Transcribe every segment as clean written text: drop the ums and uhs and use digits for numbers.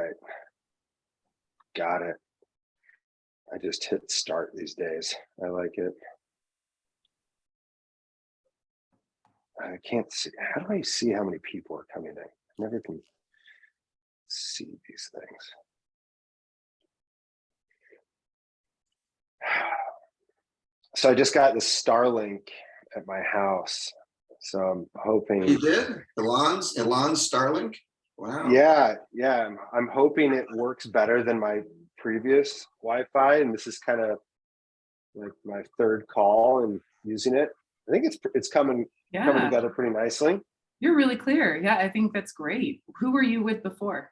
right. Got it. I just hit start these days. I like it. I can't see. How do I see how many people are coming in? I never can see these things. So I just got the Starlink at my house. So I'm hoping. You did? Elon's Starlink? Wow. Yeah. I'm hoping it works better than my previous Wi-Fi, and this is kind of like my third call and using it. I think it's coming together pretty nicely. You're really clear. Yeah, I think that's great. Who were you with before?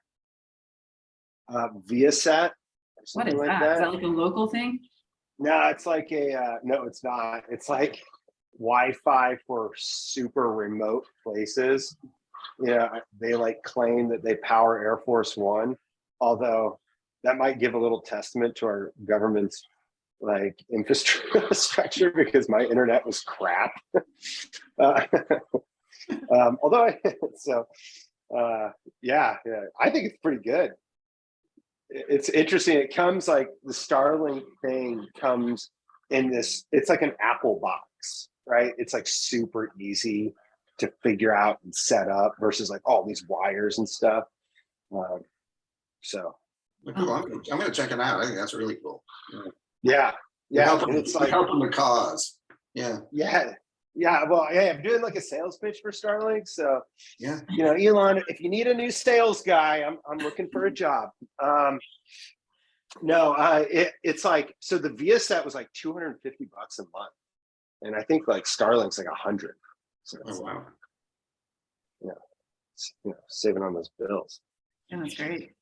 Viasat. What is like that? Is that like a local thing? No, it's like no, it's not. It's like Wi-Fi for super remote places. Yeah, they like claim that they power Air Force One, although that might give a little testament to our government's like infrastructure because my internet was crap. Although yeah, I think it's pretty good. It's interesting. It comes like the Starlink thing comes in this, it's like an Apple box, right? It's like super easy to figure out and set up versus like all these wires and stuff. So Cool. I'm gonna check it out. I think that's really cool. Yeah. It's like helping the cause. Yeah. Well, hey, I'm doing like a sales pitch for Starlink. So yeah, Elon, if you need a new sales guy, I'm looking for a job. It's like, so the Viasat was like $250 a month, and I think like Starlink's like 100. So oh wow. Saving on those bills. Yeah, that's great.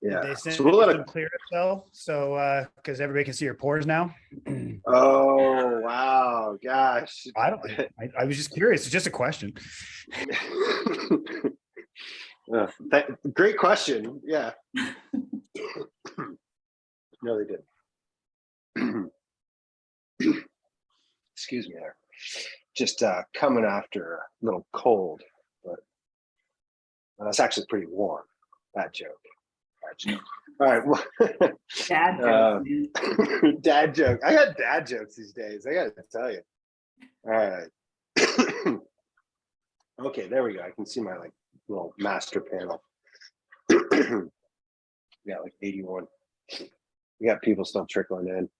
Yeah. They send So we'll let it clear itself, so because everybody can see your pores now. Oh wow, gosh! I was just curious. It's just a question. Great question. Yeah. No, they didn't. Excuse me there. Just coming after a little cold, but it's actually pretty warm. Bad joke. All right. Well, Dad jokes. dad joke. I got dad jokes these days. I got to tell you. All right. Okay, there we go. I can see my like little master panel. Yeah, like 81. We got people still trickling in.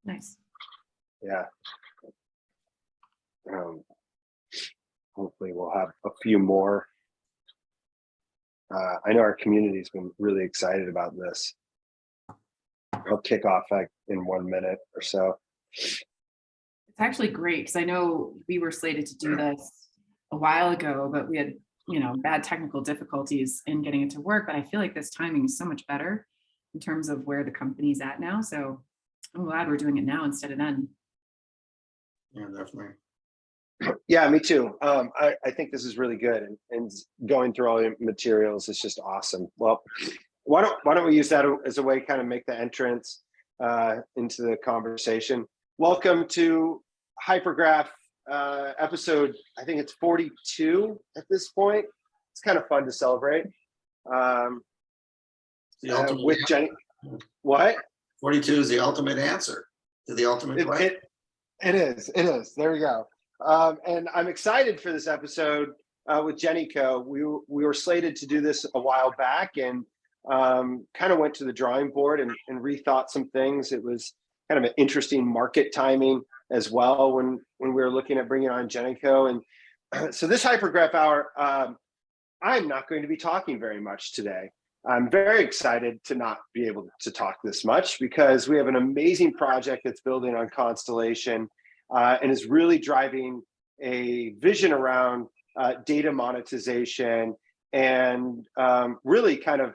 Nice. Yeah. Hopefully we'll have a few more. I know our community's been really excited about this. I'll kick off like in 1 minute or so. It's actually great because I know we were slated to do this a while ago, but we had, bad technical difficulties in getting it to work. But I feel like this timing is so much better in terms of where the company's at now. So I'm glad we're doing it now instead of then. Yeah, definitely. Yeah, me too. I think this is really good, and going through all the materials is just awesome. Well, why don't we use that as a way to kind of make the entrance into the conversation. Welcome to Hypergraph episode, I think it's 42 at this point. It's kind of fun to celebrate. With Jenny. What? 42 is the ultimate answer to the ultimate question. It is. There we go. And I'm excited for this episode with JennyCo. We were slated to do this a while back and kind of went to the drawing board and rethought some things. It was kind of an interesting market timing as well when we were looking at bringing on JennyCo. And so this Hypergraph Hour, I'm not going to be talking very much today. I'm very excited to not be able to talk this much because we have an amazing project that's building on Constellation and is really driving a vision around data monetization and really kind of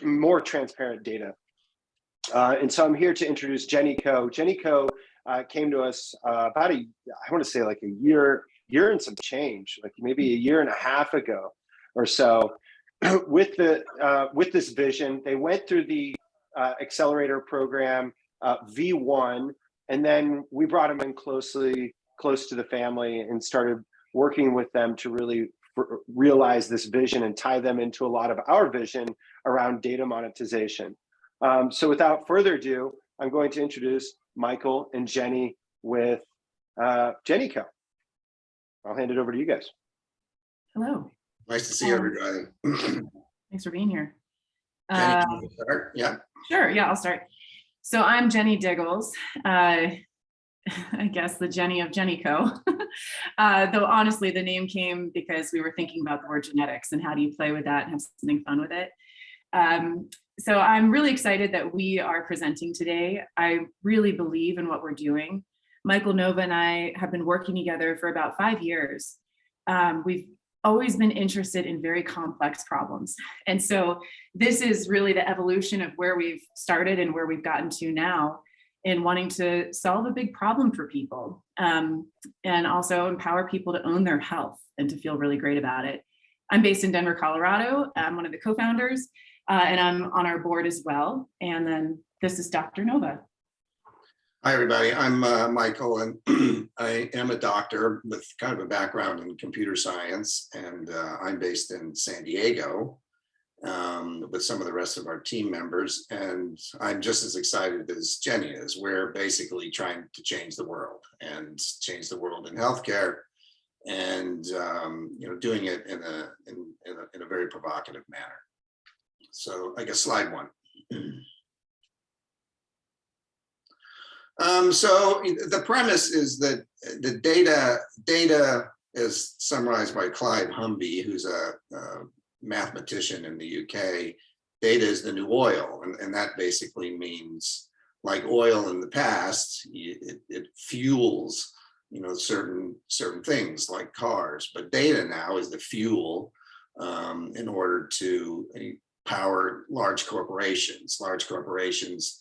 more transparent data. And so I'm here to introduce JennyCo. JennyCo came to us about I want to say like a year and some change, like maybe a year and a half ago or so. With this vision, they went through the accelerator program V1, and then we brought them in close to the family and started working with them to really realize this vision and tie them into a lot of our vision around data monetization. So without further ado, I'm going to introduce Michael and Jenny with JennyCo. I'll hand it over to you guys. Hello. Nice to see everybody. Thanks for being here. Jenny, can you start? Yeah. Sure. Yeah, I'll start. So I'm Jenny Diggles. I guess the Jenny of JennyCo. Though honestly, the name came because we were thinking about the word genetics and how do you play with that and have something fun with it. So I'm really excited that we are presenting today. I really believe in what we're doing. Michael Nova and I have been working together for about 5 years. We've always been interested in very complex problems. And so this is really the evolution of where we've started and where we've gotten to now in wanting to solve a big problem for people, and also empower people to own their health and to feel really great about it. I'm based in Denver, Colorado. I'm one of the co-founders, and I'm on our board as well. And then this is Dr. Nova. Hi, everybody. I'm Michael, and I am a doctor with kind of a background in computer science, and I'm based in San Diego with some of the rest of our team members. And I'm just as excited as Jenny is. We're basically trying to change the world and change the world in healthcare, and doing it in a very provocative manner. So I guess slide one. So the premise is that the data is summarized by Clyde Humby, who's a mathematician in the UK. Data is the new oil, and that basically means, like oil in the past, it fuels certain things like cars, but data now is the fuel in order to power large corporations. Large corporations,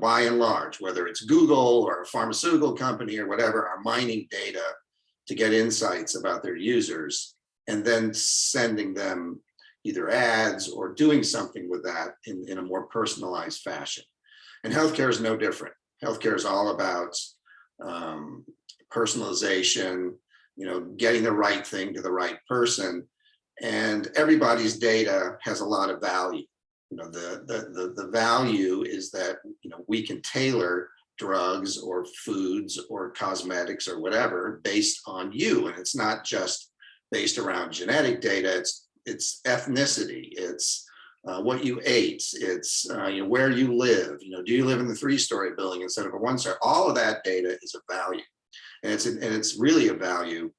by and large, whether it's Google or a pharmaceutical company or whatever, are mining data to get insights about their users and then sending them either ads or doing something with that in a more personalized fashion. And healthcare is no different. Healthcare is all about personalization, getting the right thing to the right person. And everybody's data has a lot of value. The value is that we can tailor drugs or foods or cosmetics or whatever based on you, and it's not just based around genetic data. It's ethnicity, it's what you ate, it's where you live. Do you live in the 3-story building instead of a 1-story? All of that data is a value, and it's really a value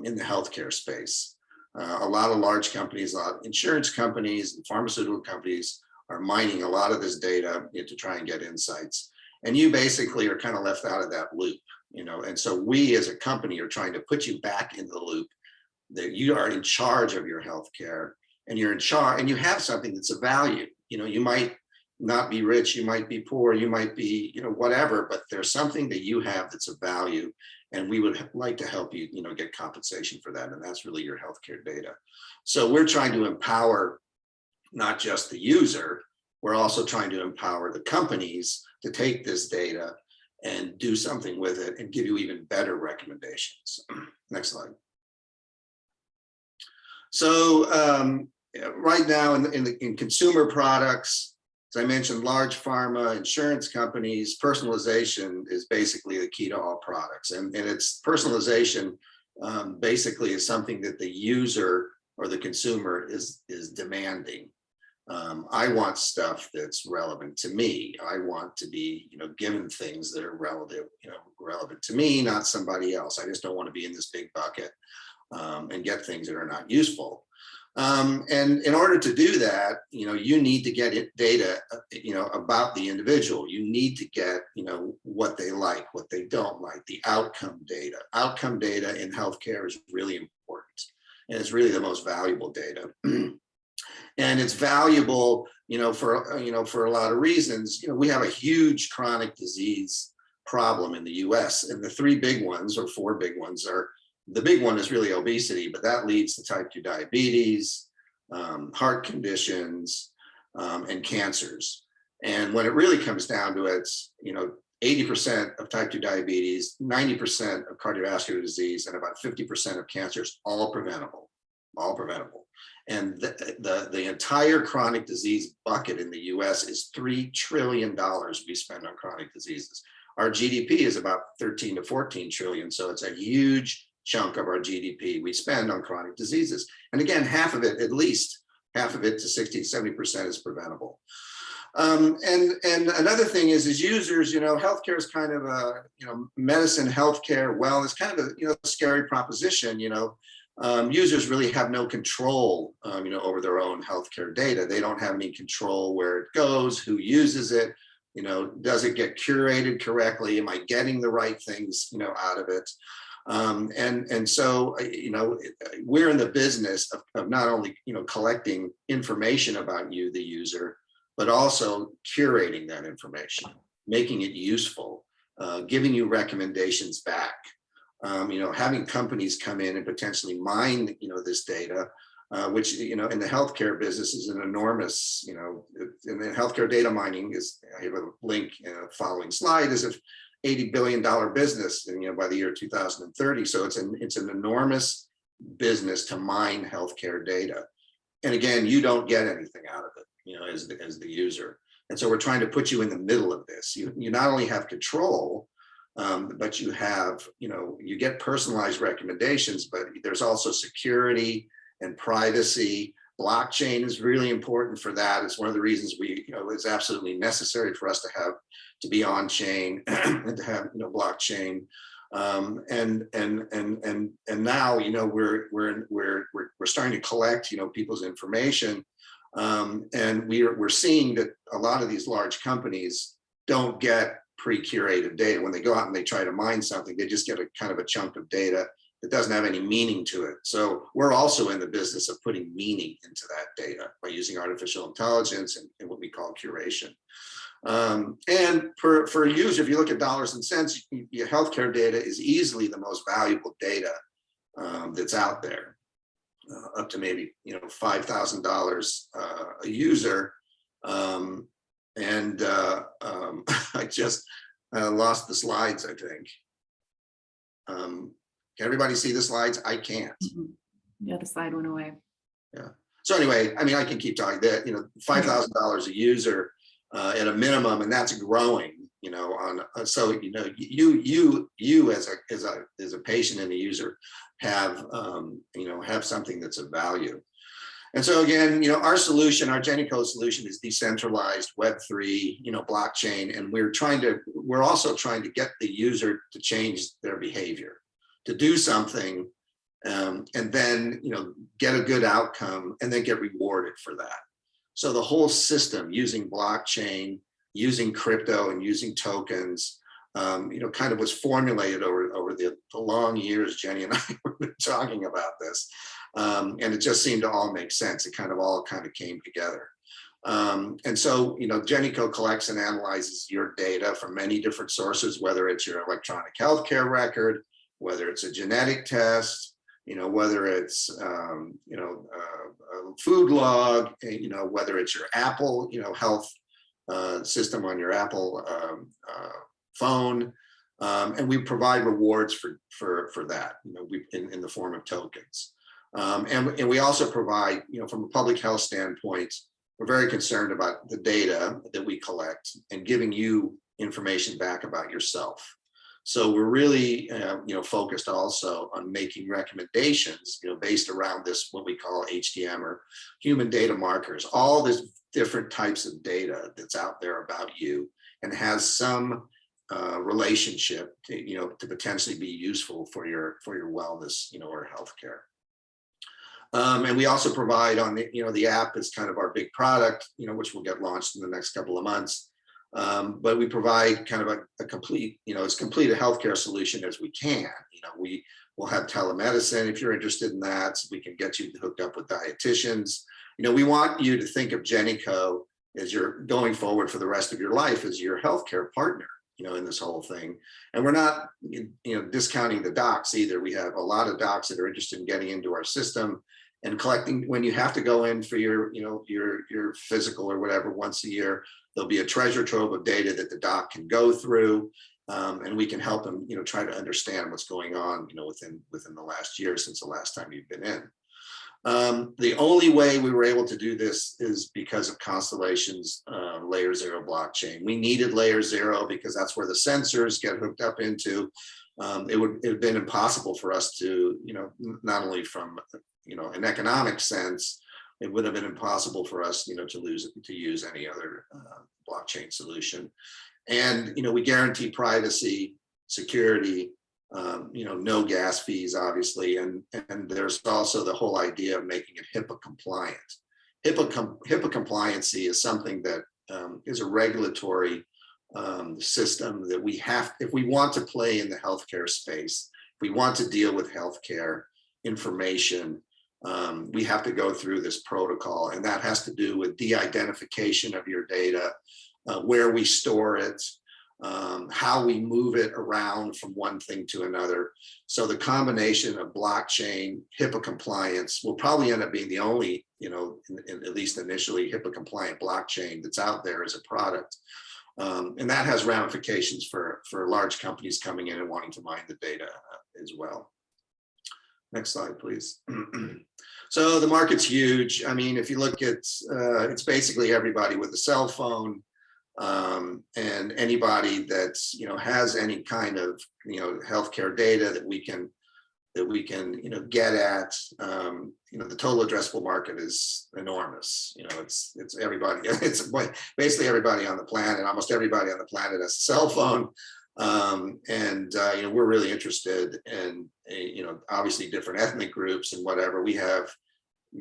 in the healthcare space. A lot of large companies, a lot of insurance companies and pharmaceutical companies are mining a lot of this data to try and get insights. And you basically are kind of left out of that loop, and so we as a company are trying to put you back in the loop, that you are in charge of your healthcare, and you're in charge, and you have something that's a value. You might not be rich, you might be poor, you might be, whatever, but there's something that you have that's a value. And we would like to help you, get compensation for that. And that's really your healthcare data. So we're trying to empower not just the user, we're also trying to empower the companies to take this data and do something with it and give you even better recommendations. Next slide. So right now in consumer products, as I mentioned, large pharma, insurance companies, personalization is basically the key to all products. And it's personalization basically is something that the user or the consumer is demanding. I want stuff that's relevant to me. I want to be, given things that are relevant to me, not somebody else. I just don't want to be in this big bucket and get things that are not useful. And in order to do that, you need to get data, about the individual. You need to get, what they like, what they don't like, the outcome data. Outcome data in healthcare is really important, and it's really the most valuable data. And it's valuable, for a lot of reasons. We have a huge chronic disease problem in the US, and the 3 big ones or 4 big ones are, the big one is really obesity, but that leads to type 2 diabetes, heart conditions, and cancers. And when it really comes down to it, 80% of type 2 diabetes, 90% of cardiovascular disease, and about 50% of cancers, all preventable. all preventable. And the entire chronic disease bucket in the US is $3 trillion we spend on chronic diseases. Our GDP is about 13 to 14 trillion. So it's a huge chunk of our GDP we spend on chronic diseases. And again, half of it, at least half of it to 60 to 70% is preventable. And another thing is users, healthcare is kind of a, medicine, healthcare, wellness, kind of a, scary proposition. Users really have no control, over their own healthcare data. They don't have any control where it goes, who uses it, does it get curated correctly? Am I getting the right things, out of it? And so, we're in the business of not only, collecting information about you, the user, but also curating that information, making it useful, giving you recommendations back, having companies come in and potentially mine, this data, which, in the healthcare business is an enormous, in the healthcare data mining is, I have a link in a following slide, is a $80 billion business, and, by the year 2030. So it's an enormous business to mine healthcare data. And again, you don't get anything out of it, as the user. And so we're trying to put you in the middle of this. You not only have control, but you have, you get personalized recommendations, but there's also security and privacy. Blockchain is really important for that. It's one of the reasons we, it's absolutely necessary for us to be on chain and to have, blockchain. And now, we're starting to collect, people's information. And we're seeing that a lot of these large companies don't get pre-curated data. When they go out and they try to mine something, they just get a kind of a chunk of data that doesn't have any meaning to it. So we're also in the business of putting meaning into that data by using artificial intelligence and what we call curation. And for a user, if you look at dollars and cents, your healthcare data is easily the most valuable data that's out there, up to maybe $5,000 a user. I just lost the slides, I think. Can everybody see the slides? I can't. Yeah, the slide went away. Yeah. So anyway, I mean, I can keep talking. That $5,000 a user at a minimum, and that's growing. So you as a patient and a user have have something that's of value. And so again, our solution, our JennyCo solution, is decentralized Web3, blockchain, and we're also trying to get the user to change their behavior, to do something, and then get a good outcome, and then get rewarded for that. So the whole system, using blockchain, using crypto, and using tokens, kind of was formulated over the long years Jenny and I were talking about this. And it just seemed to all make sense. It all came together. And so, JennyCo collects and analyzes your data from many different sources, whether it's your electronic healthcare record, whether it's a genetic test, whether it's, a food log, whether it's your Apple, health system on your Apple phone. And we provide rewards for that, in the form of tokens. And we also provide, from a public health standpoint, we're very concerned about the data that we collect and giving you information back about yourself. So we're really, focused also on making recommendations, based around this, what we call HDM, or human data markers, all this different types of data that's out there about you and has some relationship to, to potentially be useful for your wellness, or healthcare. And we also provide on the app is kind of our big product, which will get launched in the next couple of months. But we provide kind of a complete, as complete a healthcare solution as we can. We will have telemedicine if you're interested in that. So we can get you hooked up with dietitians. We want you to think of JennyCo as you're going forward for the rest of your life as your healthcare partner, in this whole thing. And we're not, discounting the docs either. We have a lot of docs that are interested in getting into our system and collecting. When you have to go in for your physical or whatever once a year, there'll be a treasure trove of data that the doc can go through, and we can help them, try to understand what's going on, within the last year since the last time you've been in. The only way we were able to do this is because of Constellation's layer 0 blockchain. We needed layer 0 because that's where the sensors get hooked up into. It would have been impossible for us to, not only from, an economic sense, it would have been impossible for us, to use any other blockchain solution. And, we guarantee privacy, security, no gas fees, obviously. And there's also the whole idea of making it HIPAA compliant. HIPAA compliancy is something that is a regulatory system that we have, if we want to play in the healthcare space, if we want to deal with healthcare information, we have to go through this protocol, and that has to do with de-identification of your data, where we store it, how we move it around from one thing to another. So the combination of blockchain, HIPAA compliance will probably end up being the only, at least initially, HIPAA compliant blockchain that's out there as a product. And that has ramifications for large companies coming in and wanting to mine the data as well. Next slide, please. So the market's huge. I mean, if you look at, it's basically everybody with a cell phone, and anybody that's, has any kind of, healthcare data that we can, get at. The total addressable market is enormous. It's everybody. It's basically everybody on the planet. Almost everybody on the planet has a cell phone. We're really interested in, obviously different ethnic groups and whatever. We have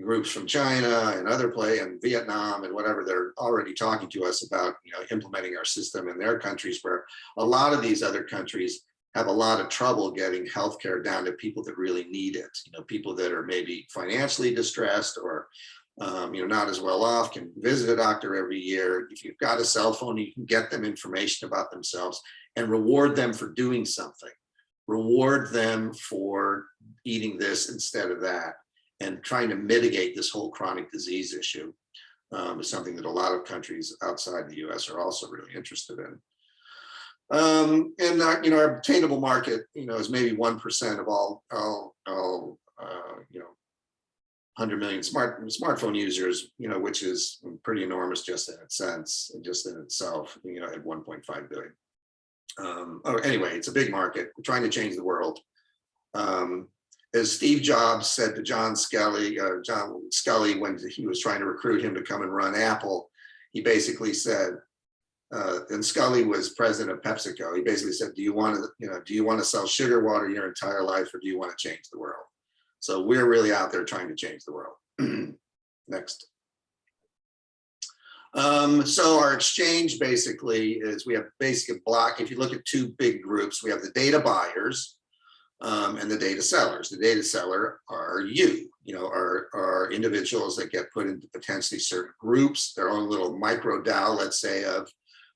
groups from China and other and Vietnam and whatever, they're already talking to us about, implementing our system in their countries, where a lot of these other countries have a lot of trouble getting healthcare down to people that really need it. People that are maybe financially distressed or, not as well off, can visit a doctor every year. If you've got a cell phone, you can get them information about themselves and reward them for doing something. Reward them for eating this instead of that, and trying to mitigate this whole chronic disease issue is something that a lot of countries outside the US are also really interested in. Our obtainable market, is maybe 1% of all 100 million smartphone users, which is pretty enormous just in its sense, and just in itself, at 1.5 billion. Anyway, it's a big market. We're trying to change the world. As Steve Jobs said to John Scully, when he was trying to recruit him to come and run Apple, he basically said, and Scully was president of PepsiCo. He basically said, do you want to sell sugar water your entire life, or do you want to change the world? So we're really out there trying to change the world. Next. So our exchange basically is, we have basically a block. If you look at two big groups, we have the data buyers, and the data sellers. The data seller are are individuals that get put into potentially certain groups, their own little micro DAO, let's say, of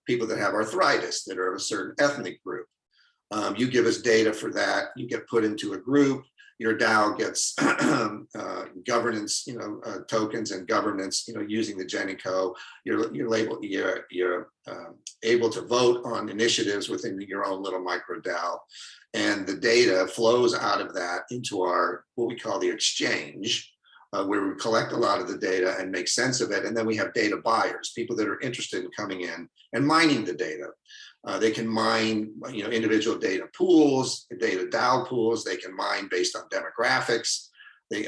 people that have arthritis, that are of a certain ethnic group. You give us data for that, you get put into a group, your DAO gets governance, tokens and governance, using the JennyCo. You're able to vote on initiatives within your own little micro DAO. And the data flows out of that into our, what we call the exchange, where we collect a lot of the data and make sense of it. And then we have data buyers, people that are interested in coming in and mining the data. They can mine, individual data pools, data DAO pools. They can mine based on demographics,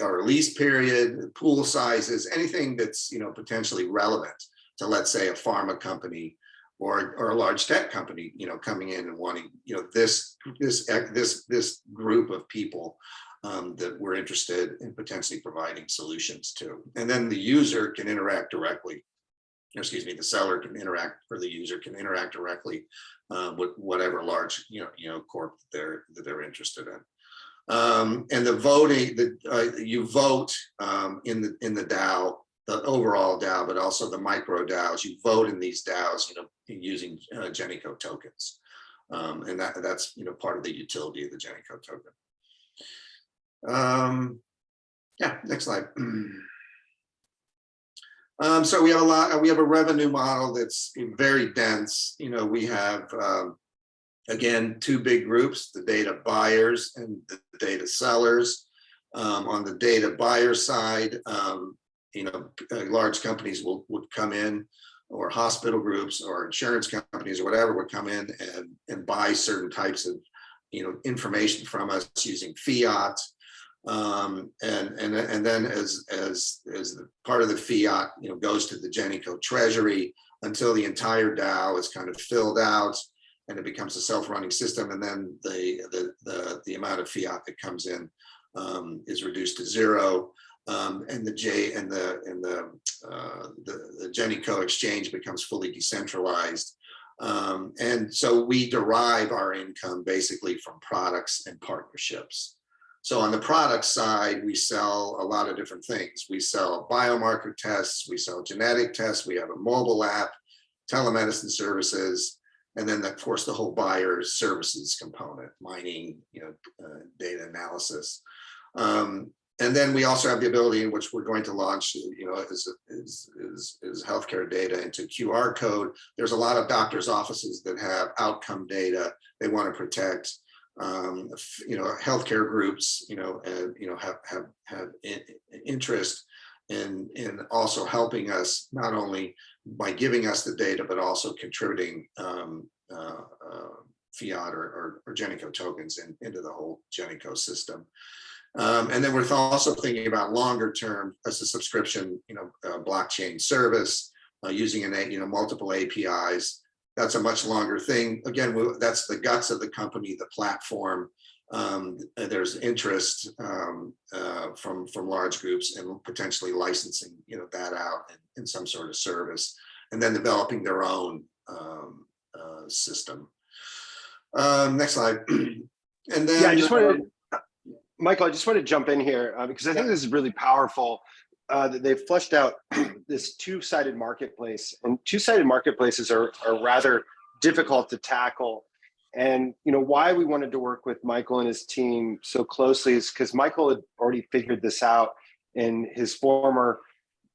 or release period, pool sizes, anything that's, potentially relevant to, let's say, a pharma company or a large tech company, coming in and wanting, this group of people that we're interested in potentially providing solutions to. And then the user can interact directly. The seller can interact, or the user can interact directly with whatever large, corp that they're interested in. And the voting, you vote in the DAO, the overall DAO, but also the micro DAOs. You vote in these DAOs, using JennyCo tokens, and that's part of the utility of the JennyCo token. Yeah, next slide. So we have a revenue model that's very dense. We have, again, two big groups, the data buyers and the data sellers. On the data buyer side, large companies would come in, or hospital groups or insurance companies or whatever would come in and buy certain types of information from us using fiat. And then as the part of the fiat goes to the JennyCo treasury until the entire DAO is kind of filled out and it becomes a self-running system, and then the amount of fiat that comes in is reduced to zero, and the JennyCo exchange becomes fully decentralized. And so we derive our income basically from products and partnerships. So on the product side, we sell a lot of different things. We sell biomarker tests, we sell genetic tests, we have a mobile app, telemedicine services, and then of course the whole buyer services component, mining, data analysis. And then we also have the ability, in which we're going to launch, is healthcare data into QR code. There's a lot of doctors' offices that have outcome data they want to protect. Healthcare groups, have interest in also helping us, not only by giving us the data, but also contributing fiat or JennyCo tokens into the whole JennyCo system. And then we're also thinking about longer term as a subscription, blockchain service using multiple APIs. That's a much longer thing. Again, that's the guts of the company, the platform. There's interest from large groups and potentially licensing that out in some sort of service, and then developing their own system. Next slide. And then Michael, I just want to jump in here because I think this is really powerful that they've fleshed out this two-sided marketplace, and two-sided marketplaces are rather difficult to tackle. And why we wanted to work with Michael and his team so closely is because Michael had already figured this out in his former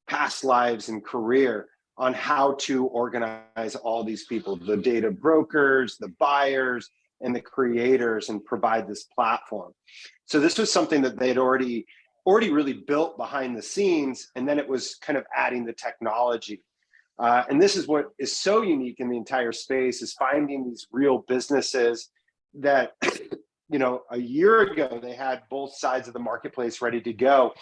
past lives and career on how to organize all these people, the data brokers, the buyers, and the creators, and provide this platform. So this was something that they had already really built behind the scenes, and then it was kind of adding the technology. And this is what is so unique in the entire space, is finding these real businesses that, a year ago they had both sides of the marketplace ready to go.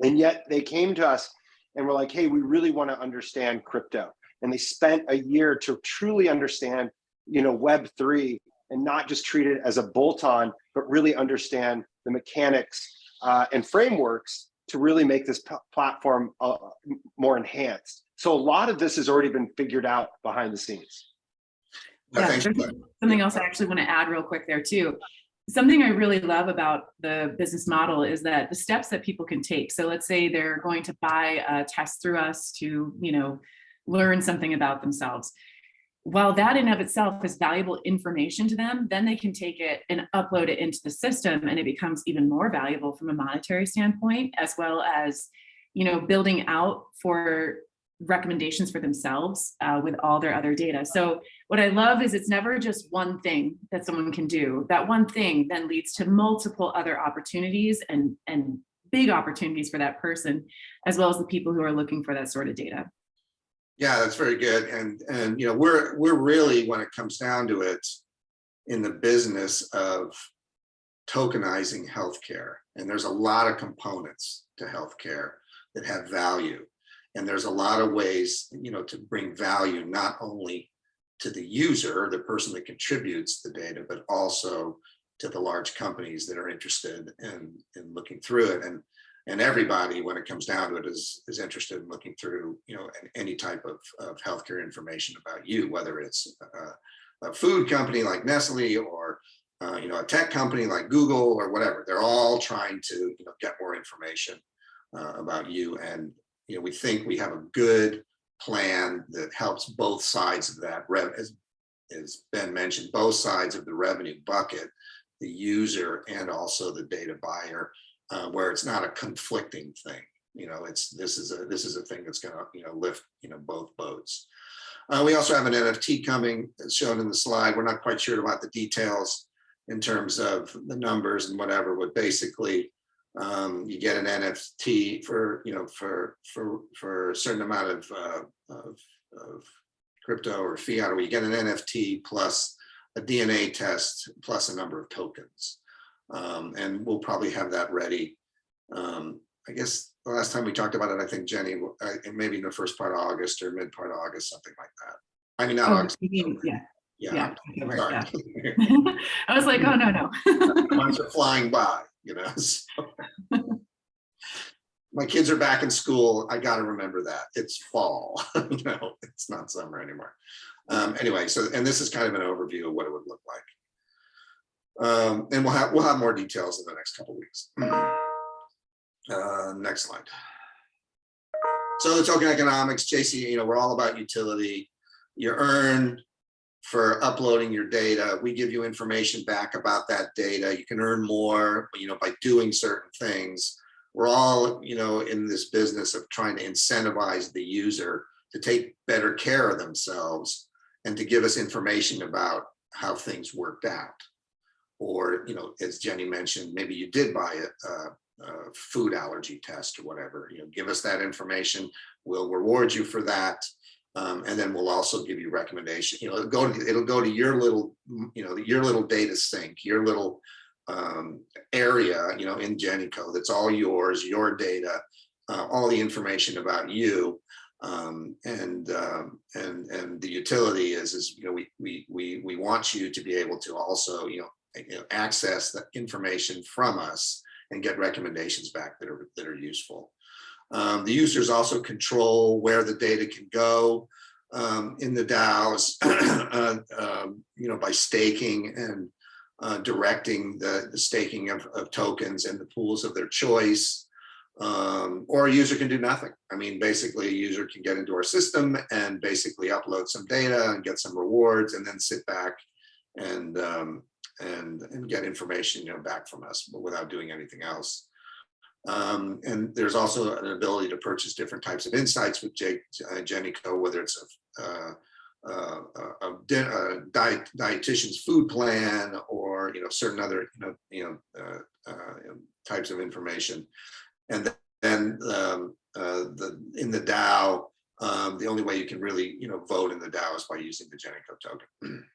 And yet they came to us and were like, hey, we really want to understand crypto. And they spent a year to truly understand, Web3, and not just treat it as a bolt-on, but really understand the mechanics and frameworks to really make this platform more enhanced. So a lot of this has already been figured out behind the scenes. Yeah, something else I actually want to add real quick there too. Something I really love about the business model is that the steps that people can take. So let's say they're going to buy a test through us to, learn something about themselves. While that in of itself is valuable information to them, then they can take it and upload it into the system, and it becomes even more valuable from a monetary standpoint, as well as, building out for recommendations for themselves with all their other data. So what I love is it's never just one thing that someone can do. That one thing then leads to multiple other opportunities and big opportunities for that person, as well as the people who are looking for that sort of data. Yeah, that's very good. And we're really, when it comes down to it, in the business of tokenizing healthcare. And there's a lot of components to healthcare that have value. And there's a lot of ways, to bring value, not only to the user, the person that contributes the data, but also to the large companies that are interested in looking through it. And everybody, when it comes down to it, is interested in looking through, any type of healthcare information about you, whether it's a food company like Nestle, or a tech company like Google, or whatever. They're all trying to get more information about you. And we think we have a good plan that helps both sides of that, as Ben mentioned, both sides of the revenue bucket, the user and also the data buyer. Where it's not a conflicting thing, this is a thing that's going to lift both boats. We also have an NFT coming, as shown in the slide. We're not quite sure about the details in terms of the numbers and whatever, but basically You get an NFT for, you know, for a certain amount of crypto or fiat, or you get an NFT plus a DNA test plus a number of tokens. And we'll probably have that ready. I guess the last time we talked about it, I think Jenny, maybe in the first part of August or mid part of August, something like that. I mean, not August. Yeah. Yeah. Sorry. I was like, oh, no. Months are flying by, you know. So. My kids are back in school. I got to remember that it's fall. No, it's not summer anymore. Anyway, so, and this is kind of an overview of what it would look like. And we'll have more details in the next couple of weeks. Next slide. So the token economics, JC, you know, we're all about utility. You earn for uploading your data. We give you information back about that data. You can earn more, you know, by doing certain things. We're all, you know, in this business of trying to incentivize the user to take better care of themselves and to give us information about how things worked out. Or, you know, as Jenny mentioned, maybe you did buy a food allergy test or whatever, you know, give us that information. We'll reward you for that. And then we'll also give you recommendation. You know, it'll go to your little, you know, your little data sink, your little area, you know, in JennyCo that's all yours, your data, all the information about you, and the utility is you know, we want you to be able to also, you know, access the information from us and get recommendations back that are useful. The users also control where the data can go in the DAOs, you know, by staking and directing the staking of tokens in the pools of their choice. Or a user can do nothing. I mean, basically, a user can get into our system and basically upload some data and get some rewards, and then sit back and get information, you know, back from us, but without doing anything else. And there's also an ability to purchase different types of insights with JennyCo, whether it's a dietitian's food plan, or, you know, certain other, types of information. And then in the DAO, the only way you can really, you know, vote in the DAO is by using the JennyCo token.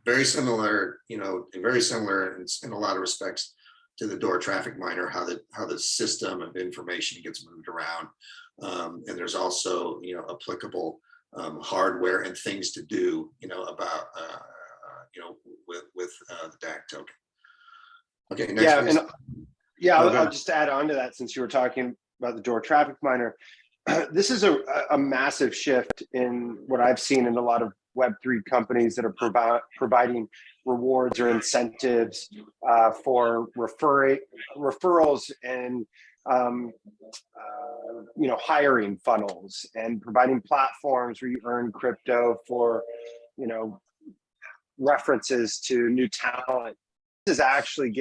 Very similar, you know, very similar in a lot of respects to the Door traffic miner, how the system of information gets moved around. And there's also, you know, applicable hardware and things to do, you know, about, you know, with the DAC token. Okay, next, yeah, please. I'll just add on to that, since you were talking about the Door traffic miner. This is a massive shift in what I've seen in a lot of Web3 companies that are providing rewards or incentives for referrals and you know, hiring funnels, and providing platforms where you earn crypto for, you know, references to new talent. This is actually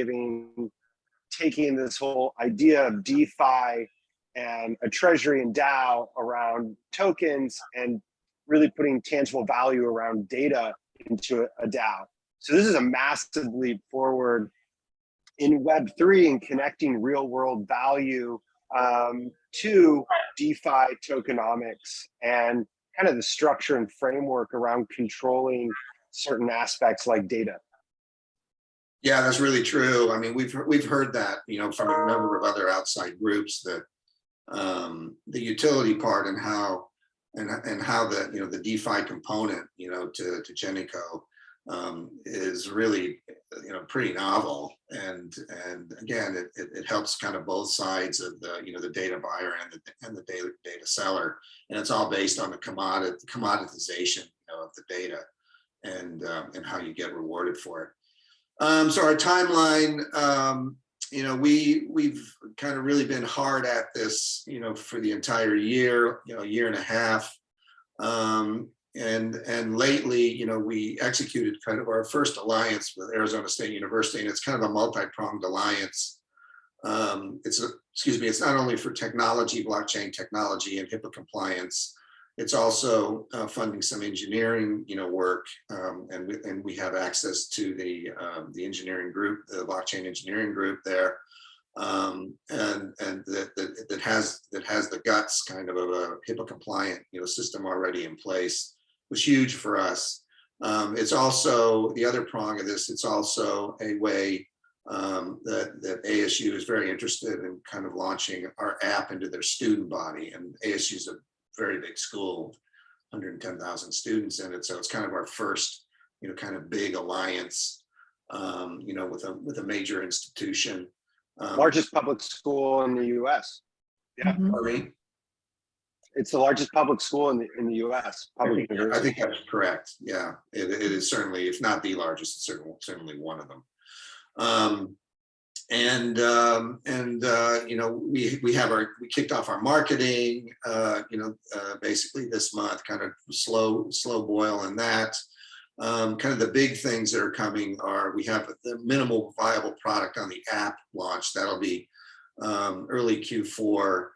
taking this whole idea of DeFi and a treasury and DAO around tokens, and really putting tangible value around data into a DAO. So this is a massive leap forward in Web3 and connecting real world value to DeFi tokenomics and kind of the structure and framework around controlling certain aspects like data. Yeah, that's really true. I mean, we've heard that, you know, from a number of other outside groups, that the utility part and how the, you know, the DeFi component, you know, to JennyCo is really, you know, pretty novel, and again, it helps kind of both sides of the, you know, the data buyer and the data seller, and it's all based on the commoditization, you know, of the data, and how you get rewarded for it. So our timeline, you know, we've kind of really been hard at this, you know, for the entire year, you know, year and a half. And lately, you know, we executed kind of our first alliance with Arizona State University, and it's kind of a multi-pronged alliance. It's not only for technology, blockchain technology and HIPAA compliance. It's also funding some engineering, work, and we have access to the engineering group, the blockchain engineering group there, and that has the guts kind of a HIPAA compliant system already in place. Was huge for us. It's also the other prong of this. It's also a way that ASU is very interested in kind of launching our app into their student body, and ASU is a very big school, 110,000 students in it. So it's kind of our first, kind of big alliance, with a major institution. Largest public school in the U.S. Yeah, Mhm. it's the largest public school in the U.S. Public I university. think that's correct. Yeah, it is certainly, if not the largest, it's certainly one of them. We kicked off our marketing, basically this month, kind of slow boil in that. Kind of the big things that are coming are, we have the minimal viable product on the app launch. That'll be early Q4.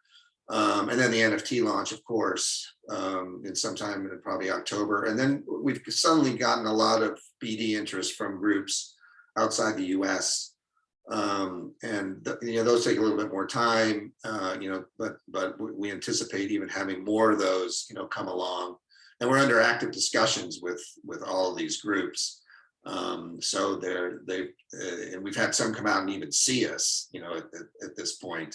And then the NFT launch, of course, in sometime in probably October. And then we've suddenly gotten a lot of BD interest from groups outside the US. Those take a little bit more time, but we anticipate even having more of those, come along. And we're under active discussions with all of these groups. So and we've had some come out and even see us, at this point,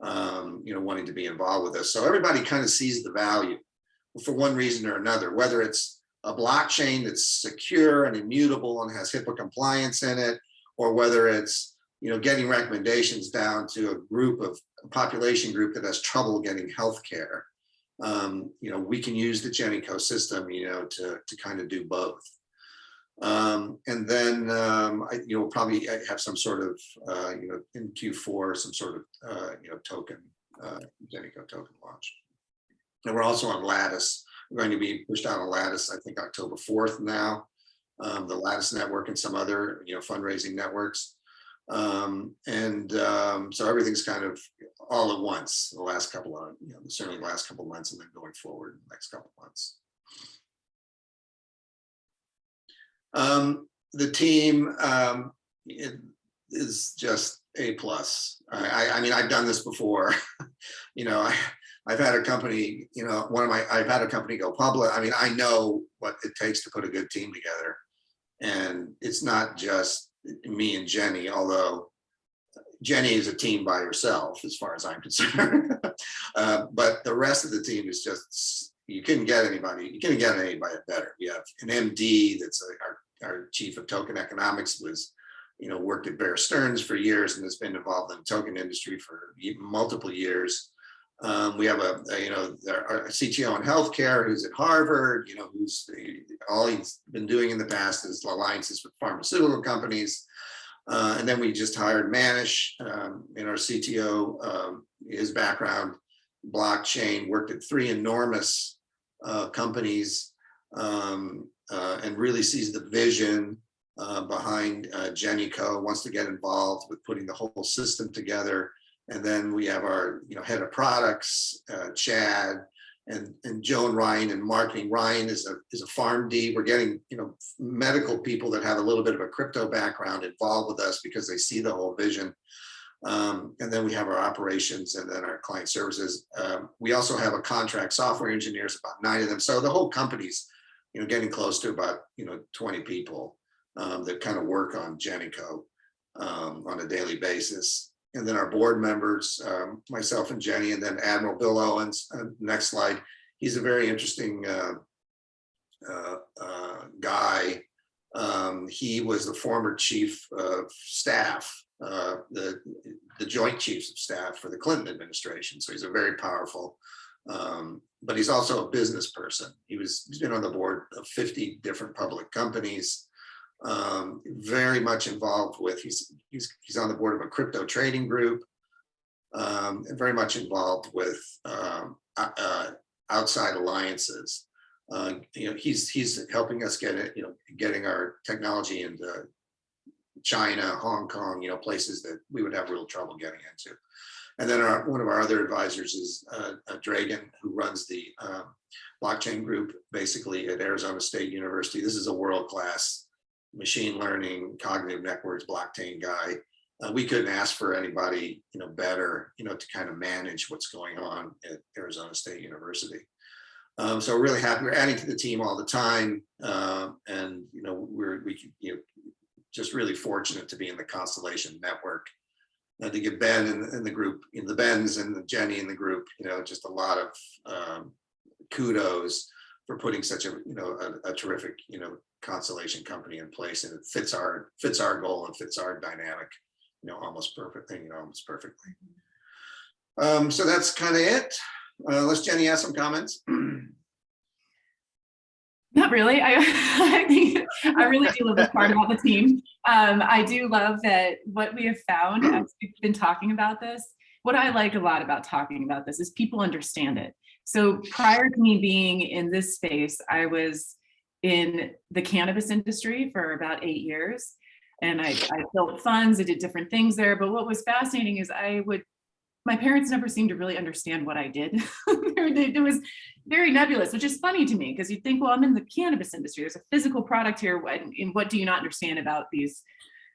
wanting to be involved with us. So everybody kind of sees the value for one reason or another, whether it's a blockchain that's secure and immutable and has HIPAA compliance in it, or whether it's, getting recommendations down to a population group that has trouble getting healthcare. We can use the JennyCo system, to kind of do both. And then, we'll probably have some sort of, in Q4, some sort of, token, JennyCo token launch. And we're also on Lattice. We're going to be pushed out on Lattice, I think October 4th now, the Lattice network and some other, fundraising networks. So everything's kind of all at once, the last couple of, certainly the last couple of months, and then going forward the next couple of months. The team is just A+. I mean, I've done this before. I've had a company, I've had a company go public. I mean, I know what it takes to put a good team together. And it's not just me and Jenny, although Jenny is a team by herself, as far as I'm concerned. But the rest of the team is just, you couldn't get anybody better. We have an MD that's our chief of token economics, was, worked at Bear Stearns for years and has been involved in the token industry for multiple years. We have our CTO in healthcare, who's at Harvard, all he's been doing in the past is alliances with pharmaceutical companies. And then we just hired Manish, in our CTO, his background, blockchain, worked at 3 enormous companies, and really sees the vision behind JennyCo, wants to get involved with putting the whole system together. And then we have our, head of products, Chad, and Joe and Ryan in marketing. Ryan is a PharmD. We're getting, medical people that have a little bit of a crypto background involved with us because they see the whole vision. And then we have our operations and then our client services. We also have a contract software engineers, about 9 of them. So the whole company's, getting close to about, 20 people that kind of work on JennyCo on a daily basis. And then our board members, myself and Jenny, and then Admiral Bill Owens. Next slide. He's a very interesting guy. He was the former chief of staff, the joint chiefs of staff for the Clinton administration. So he's a very powerful, but he's also a business person. He's been on the board of 50 different public companies. Very much involved with, he's on the board of a crypto trading group, and very much involved with outside alliances. He's helping us get it, getting our technology into China, Hong Kong, places that we would have real trouble getting into. And then one of our other advisors is Dragan, who runs the blockchain group basically at Arizona State University. This is a world-class machine learning, cognitive networks, blockchain guy. We couldn't ask for anybody, better, to kind of manage what's going on at Arizona State University. So we're really happy. We're adding to the team all the time, and we're just really fortunate to be in the Constellation network. And to give Ben and the group, the Bens and the Jenny in the group, just a lot of kudos for putting such a terrific Constellation company in place, and it fits our goal and fits our dynamic, almost perfectly. So that's kind of it. Let's Jenny ask some comments. Not really. I think I really do love this part about the team. I do love that what we have found as we've been talking about this. What I like a lot about talking about this is people understand it. So prior to me being in this space, I was in the cannabis industry for about 8 years, and I built funds. I did different things there. But what was fascinating is my parents never seemed to really understand what I did. It was very nebulous, which is funny to me because you'd think, well, I'm in the cannabis industry. There's a physical product here. What do you not understand about these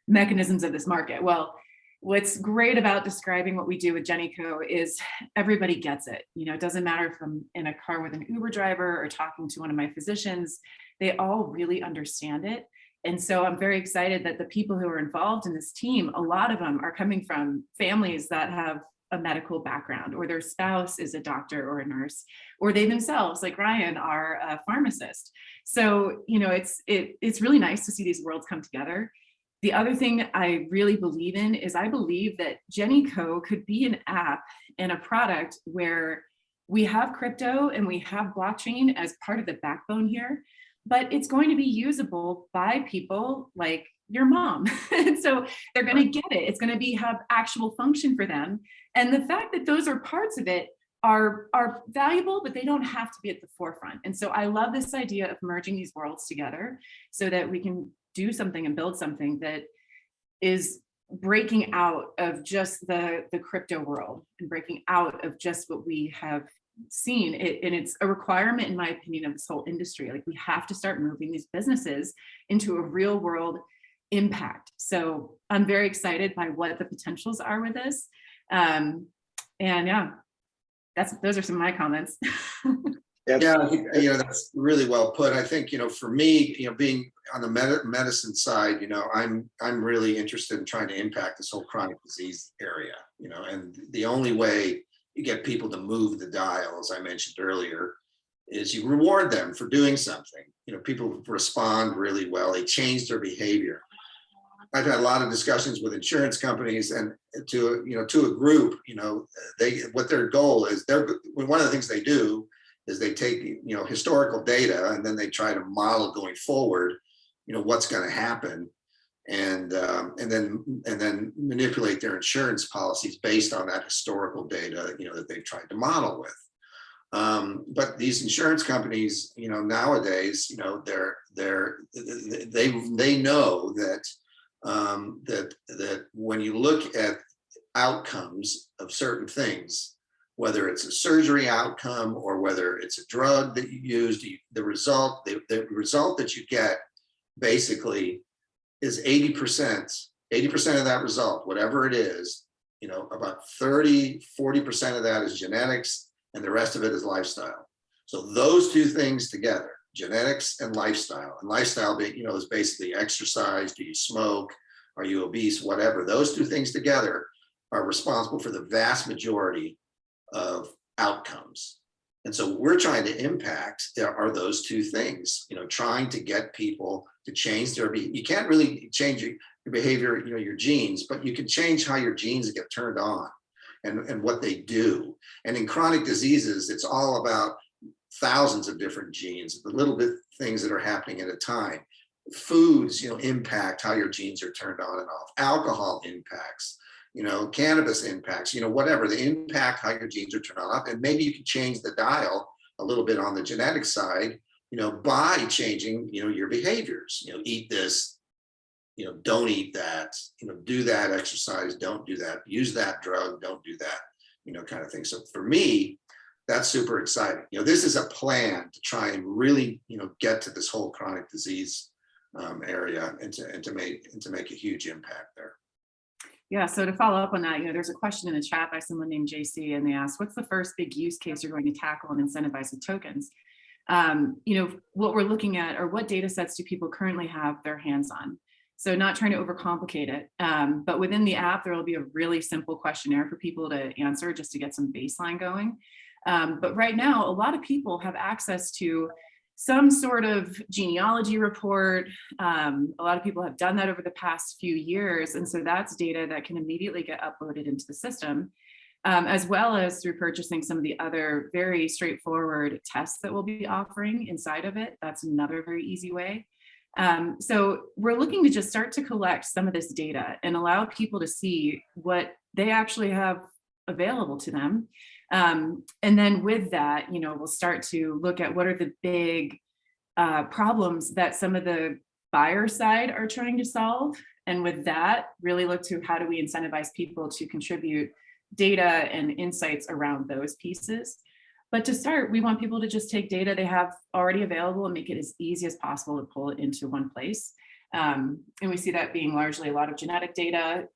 mechanisms of this market? Well, what's great about describing what we do with JennyCo is everybody gets it. It doesn't matter if I'm in a car with an Uber driver or talking to one of my physicians, they all really understand it. And so I'm very excited that the people who are involved in this team, a lot of them are coming from families that have a medical background, or their spouse is a doctor or a nurse, or they themselves, like Ryan, are a pharmacist. So, it's really nice to see these worlds come together. The other thing I really believe in is I believe that JennyCo could be an app and a product where we have crypto and we have blockchain as part of the backbone here, but it's going to be usable by people like your mom. And so they're going to get it. It's going to have actual function for them. And the fact that those are parts of it are valuable, but they don't have to be at the forefront. And so I love this idea of merging these worlds together so that we can do something and build something that is breaking out of just the crypto world and breaking out of just what we have seen. And it's a requirement, in my opinion, of this whole industry. Like, we have to start moving these businesses into a real world impact. So I'm very excited by what the potentials are with this. And yeah, those are some of my comments. Yeah, I think, that's really well put. I think, for me, being on the medicine side, I'm really interested in trying to impact this whole chronic disease area, and the only way you get people to move the dial, as I mentioned earlier, is you reward them for doing something. People respond really well. They change their behavior. I've had a lot of discussions with insurance companies, and to a group, what their goal is. One of the things they do is they take historical data, and then they try to model going forward, what's going to happen, and then manipulate their insurance policies based on that historical data that they've tried to model with. But these insurance companies, nowadays, they know that that when you look at outcomes of certain things, whether it's a surgery outcome or whether it's a drug that you used, the result that you get basically is 80% of that result, whatever it is, about 30–40% of that is genetics, and the rest of it is lifestyle. So those two things together, genetics and lifestyle being, is basically exercise. Do you smoke? Are you obese? Whatever. Those two things together are responsible for the vast majority of outcomes. And so what we're trying to impact are those two things, trying to get people to change their behavior. You can't really change your behavior, your genes, but you can change how your genes get turned on and what they do. And in chronic diseases, it's all about thousands of different genes, the little bit things that are happening at a time. Foods, impact how your genes are turned on and off. Alcohol impacts, cannabis impacts, whatever, they impact how your genes are turned on off. And maybe you can change the dial a little bit on the genetic side, by changing, your behaviors, eat this, don't eat that, do that exercise, don't do that, use that drug, don't do that. kind of thing. So for me, that's super exciting. This is a plan to try and really, get to this whole chronic disease area and to make a huge impact there. Yeah, so to follow up on that, there's a question in the chat by someone named JC, and they asked, what's the first big use case you're going to tackle and incentivize with tokens? What we're looking at, or what data sets do people currently have their hands on? So not trying to overcomplicate it, but within the app, there will be a really simple questionnaire for people to answer just to get some baseline going. But right now, a lot of people have access to some sort of genealogy report. A lot of people have done that over the past few years. And so that's data that can immediately get uploaded into the system, as well as through purchasing some of the other very straightforward tests that we'll be offering inside of it. That's another very easy way. So we're looking to just start to collect some of this data and allow people to see what they actually have available to them. And then with that, we'll start to look at what are the big problems that some of the buyer side are trying to solve. And with that, really look to how do we incentivize people to contribute data and insights around those pieces. But to start, we want people to just take data they have already available and make it as easy as possible to pull it into one place. And we see that being largely a lot of genetic data,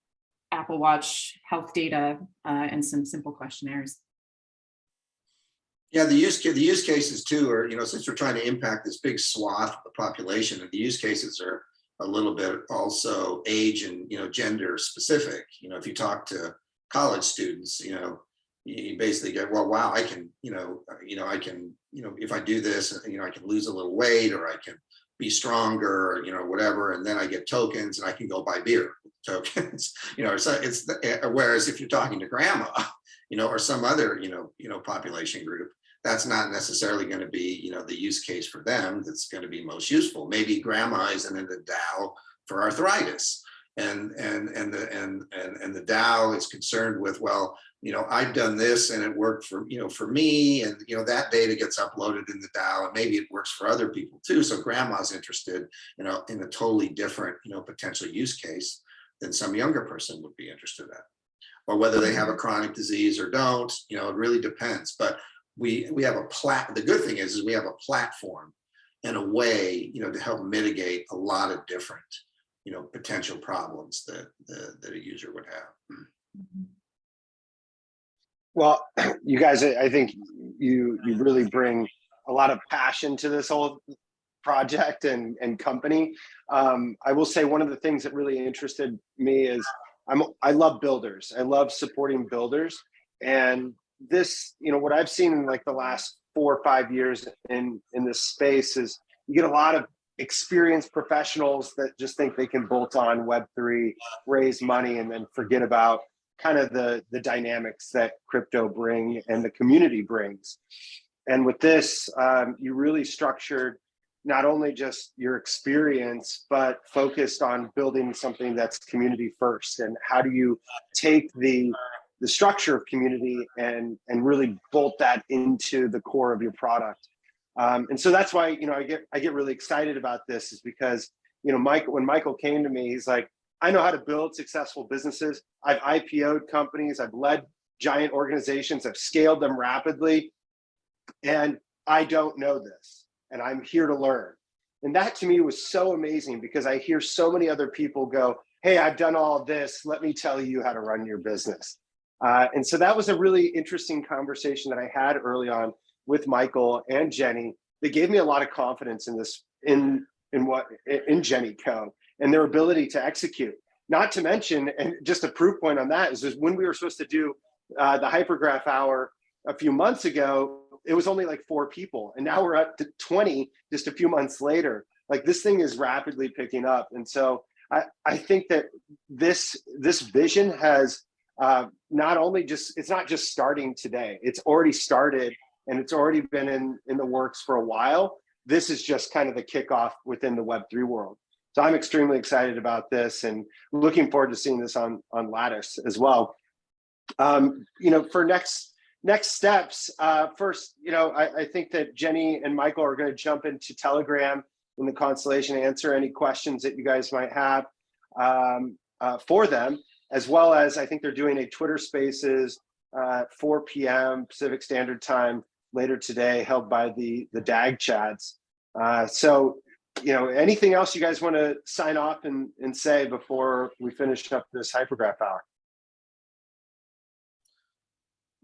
Apple Watch health data, and some simple questionnaires. Yeah, the use cases too are, since we're trying to impact this big swath of the population, and the use cases are a little bit also age and, gender specific. If you talk to college students, you basically get, well, wow, I can, I can, if I do this, I can lose a little weight, or I can be stronger, or, whatever. And then I get tokens and I can go buy beer with tokens, so it's whereas if you're talking to grandma, or some other, population group, that's not necessarily going to be, the use case for them that's going to be most useful. Maybe grandma isn't in the Dow for arthritis, and the Dow is concerned with, well, I've done this and it worked for, for me, and, that data gets uploaded in the Dow, and maybe it works for other people too. So grandma's interested, in a totally different, potential use case than some younger person would be interested in. Or whether they have a chronic disease or don't, it really depends. But we have the good thing is we have a platform and a way, to help mitigate a lot of different, potential problems that a user would have. Well, you guys, I think you really bring a lot of passion to this whole project and company. I will say one of the things that really interested me is I love builders. I love supporting builders. And this, what I've seen in like the last 4 or 5 years in this space is you get a lot of experienced professionals that just think they can bolt on Web3, raise money, and then forget about kind of the dynamics that crypto bring and the community brings. And with this, you really structured not only just your experience, but focused on building something that's community first. And how do you take the structure of community and really bolt that into the core of your product? And so that's why, I get really excited about this, is because, when Michael came to me, he's like, I know how to build successful businesses. I've IPO'd companies. I've led giant organizations. I've scaled them rapidly. And I don't know this. And I'm here to learn. And that to me was so amazing, because I hear so many other people go, hey, I've done all this. Let me tell you how to run your business. And so that was a really interesting conversation that I had early on with Michael and Jenny. They gave me a lot of confidence in this, in JennyCo and their ability to execute. Not to mention, and just a proof point on that is when we were supposed to do the Hypergraph hour a few months ago, it was only like 4 people, and now we're up to 20 just a few months later. Like, this thing is rapidly picking up. And so I think that this vision has not only it's not just starting today, it's already started, and it's already been in the works for a while. This is just kind of the kickoff within the Web3 world. So I'm extremely excited about this and looking forward to seeing this on Lattice as well. For next steps, first, I think that Jenny and Michael are going to jump into Telegram in the Constellation, answer any questions that you guys might have for them, as well as I think they're doing a Twitter Spaces 4 p.m. Pacific Standard Time later today, held by the DAG Chads. So, anything else you guys want to sign off and say before we finish up this Hypergraph hour?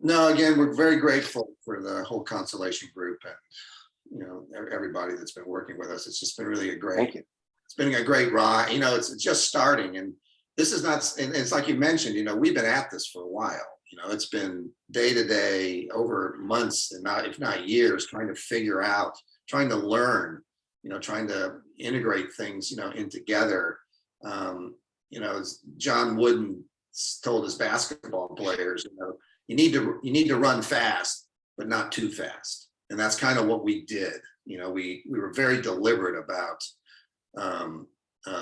No, again, we're very grateful for the whole Constellation group and everybody that's been working with us. It's just been really Thank you. It's been a great ride. It's just starting, and this is not. And it's like you mentioned. We've been at this for a while. It's been day to day, over months, and if not years, trying to figure out, trying to learn. Trying to integrate things, in together. As John Wooden told his basketball players, you need to run fast, but not too fast. And that's kind of what we did. We were very deliberate about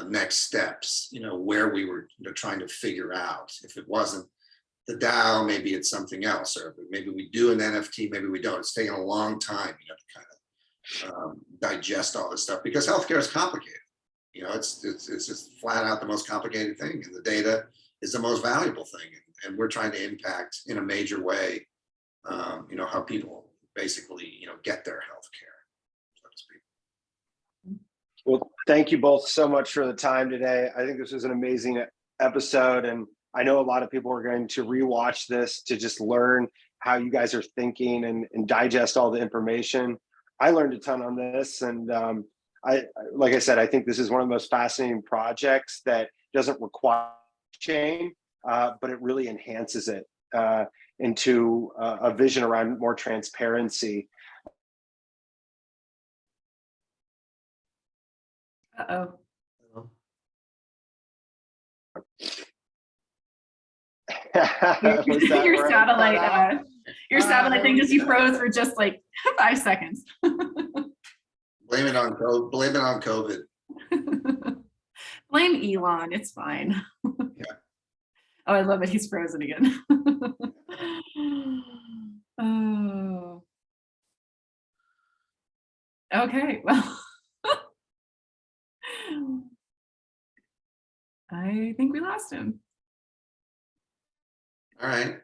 next steps, where we were trying to figure out. If it wasn't the DAO, maybe it's something else, or maybe we do an NFT, maybe we don't. It's taken a long time, to kind of digest all this stuff, because healthcare is complicated. It's just flat out the most complicated thing, and the data is the most valuable thing. And we're trying to impact in a major way, how people basically, get their healthcare, so to speak. Well, thank you both so much for the time today. I think this was an amazing episode, and I know a lot of people are going to rewatch this to just learn how you guys are thinking and digest all the information. I learned a ton on this, and like I said, I think this is one of the most fascinating projects that doesn't require chain, but it really enhances it into a vision around more transparency. Uh-oh. Your satellite, your satellite thing just you froze for just like 5 seconds. Blame it on COVID. Blame Elon, it's fine. Yeah. Oh, I love it. He's frozen again. Oh. Okay, well. I think we lost him. All right.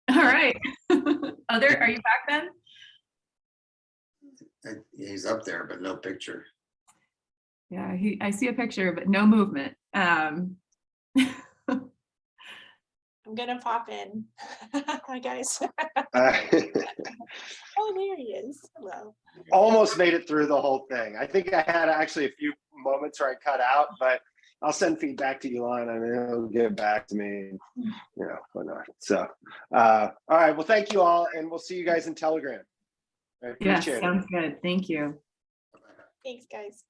All right. Are you back then? He's up there, but no picture. Yeah, I see a picture, but no movement. I'm gonna pop in. Hi guys. Oh, there he is. Hello. Almost made it through the whole thing. I think I had actually a few moments where I cut out, but I'll send feedback to Elon. I mean, he'll get back to me, whatnot. So, all right. Well, thank you all, and we'll see you guys in Telegram. I appreciate it. Sounds good. Thank you. Thanks, guys.